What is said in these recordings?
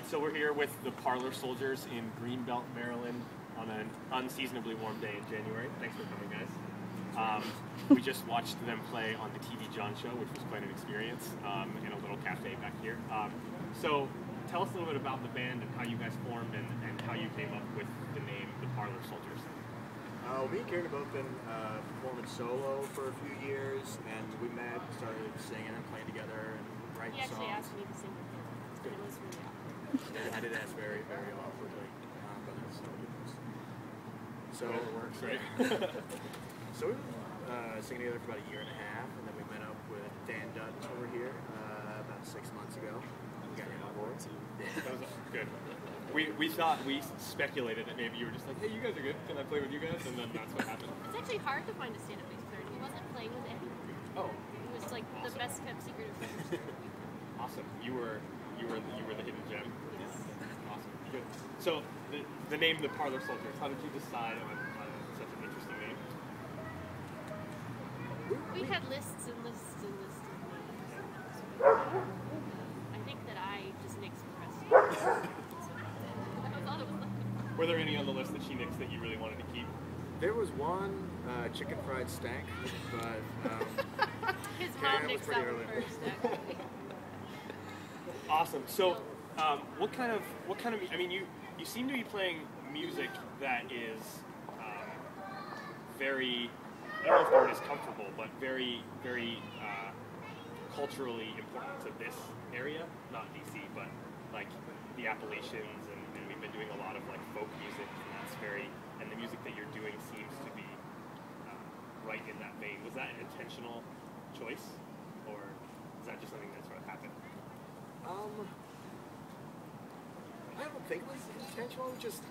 So we're here with the Parlor Soldiers in Greenbelt, Maryland, on an unseasonably warm day in January. Thanks for coming, guys. We just watched them play on the TV John show, which was quite an experience, in a little cafe back here. So tell us a little bit about the band and how you guys formed and how you came up with the name the Parlor Soldiers. Me and Karen have both been performing solo for a few years, and we met, started singing and playing together and writing songs. He actually asked me to sing with him. It was really awkward. I did ask very, very awkwardly, but that's no good news. So it works, right? So we were singing together for about a year and a half, and then we met up with Dan Dutton over here about 6 months ago. We got him on board. That was good. We speculated that maybe you were just like, hey, you guys are good, can I play with you guys? And then that's what happened. It's actually hard to find a stand-up bass player. He wasn't playing with anyone. Oh. It was like awesome. The best kept secret of the Awesome. You were the hidden gem. Yes. Awesome. Good. So the name the Parlor Soldiers, how did you decide on such an interesting name? We had lists and lists and lists of names. I think that I just nixed the rest of it. Were there any on the list that she nixed that you really wanted to keep? There was one, chicken fried stank, but his mom nixed that one first, actually. Awesome. So, what kind of? I mean, you seem to be playing music that is very. I don't know if the word is comfortable, but very, very culturally important to this area, not DC, but like the Appalachians, and we've been doing a lot of like folk music, and that's and the music that you're doing seems to be right in that vein. Was that an intentional choice, or is that just something that sort of happened? I don't think it was intentional. Just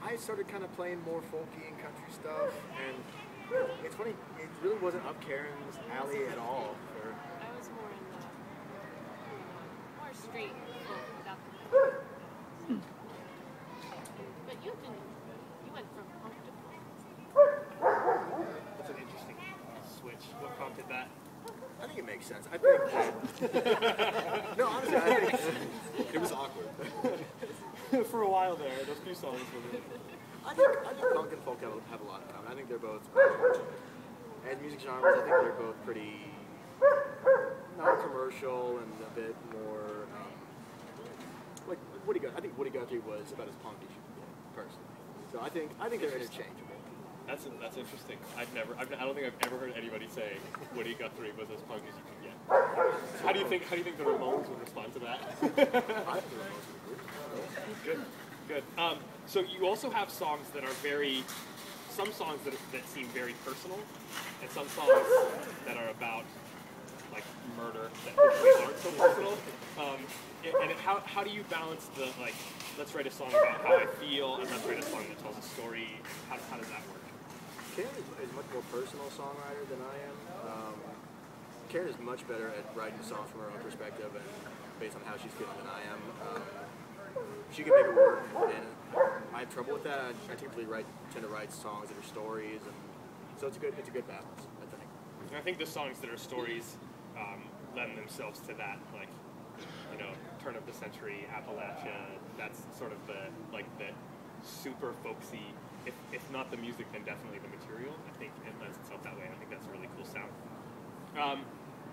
I started kind of playing more folky and country stuff, and it's funny. It really wasn't up Karen's alley at all. I was more in the more straight folk without the. But you went from punk to folk. That's an interesting switch. What prompted that? I think it makes sense. I think that, no, honestly, I think it was awkward. For a while there, those few songs were really... I think punk and folk have a lot in common. I think they're both, and music genres, I think they're both pretty non-commercial and a bit more, like Woody Guthrie. I think Woody Guthrie was about as punk as you can get, personally. So I think they're interchangeable. That's interesting. I don't think I've ever heard anybody say Woody Guthrie was as punk as you can get. How do you think the Ramones would respond to that? I think the Ramones would agree. Good. So you also have songs that are some songs that seem very personal, and some songs that are about like murder that hopefully aren't so personal. How do you balance the like, let's write a song about how I feel, and let's write a song that tells a story? How does that work? Karen is much more personal songwriter than I am. Karen is much better at writing songs from her own perspective and based on how she's feeling than I am. She can make it work, and I have trouble with that. I typically tend to write songs that are stories, and so it's a good balance, I think. And I think the songs that are stories lend themselves to that, like, you know, turn of the century Appalachia. That's sort of the super folksy. If not the music, then definitely the material. I think it lends itself that way, and I think that's a really cool sound.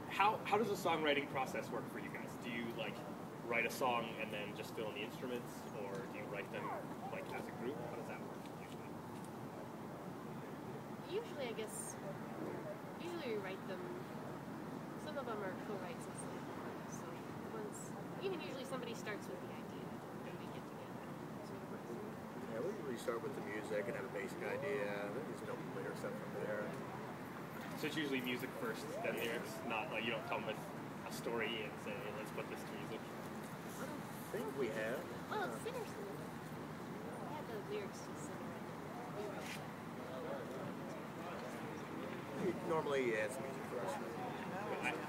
How does the songwriting process work for you guys? Do you like write a song and then just fill in the instruments, or do you write them like as a group? How does that work usually? Usually, I guess. Usually, we write them. Some of them are co-writes and some. So usually somebody starts with the idea, and we get together. Yeah, we usually start with the music and have a basic idea, and then just build later stuff from there. So it's usually music first, then lyrics, not like you don't come with a story and say, let's put this to music. I don't think we have. Well, singers do. We had the lyrics to the singer. We wrote that. Normally, yeah, it's music first.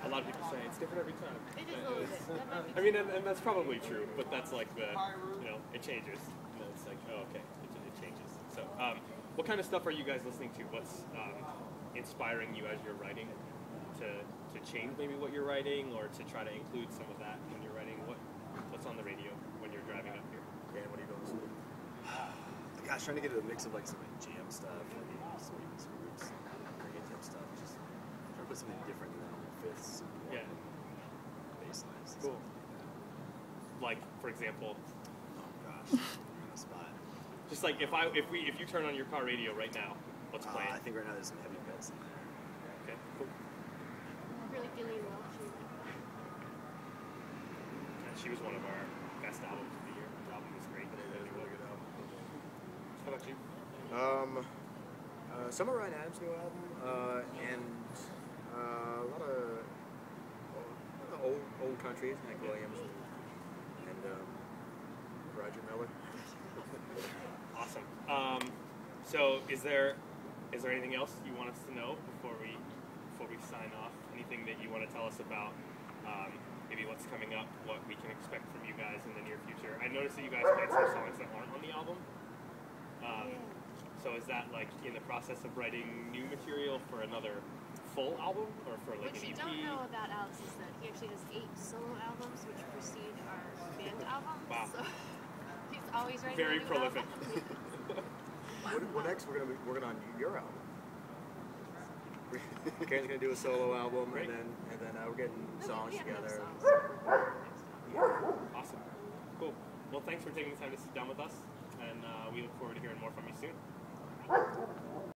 A lot of people say it's different every time. It is a little bit. I mean, and that's probably true, but that's like it changes. And it's like, oh, okay, it changes. So, what kind of stuff are you guys listening to? What's inspiring you as you're writing to change maybe what you're writing, or to try to include some of that when you're writing? What's on the radio when you're gosh, trying to get a mix of like some like jam stuff, like some roots, reggae type stuff. Just trying to put something different than fifths. Yeah. Bass lines. Cool. Like, for example, Oh gosh, on the spot. just like if you turn on your car radio right now, what's playing? I think right now there's some heavy bits in there. Okay, cool. Really feeling well. And she was one of our best albums of the year. The album was great. How about you? Some of Ryan Adams' new album, and a lot of old countries, Hank Williams and Roger Miller. Awesome. So is there anything else you want us to know before we sign off? Anything that you want to tell us about maybe what's coming up, what we can expect from you guys in the near future? I noticed that you guys played some songs that aren't on the album. So is that like in the process of writing new material for another full album or for like What an you EP? don't know about Alex is that he actually has 8 solo albums which precede our band album. Wow. So he's always writing Very a new prolific. album. What next? We're gonna be working on your album. Karen's gonna do a solo album, Great. and then we're getting songs We have enough together. songs. Awesome. Cool. Well, thanks for taking the time to sit down with us, and we look forward to hearing more from you soon.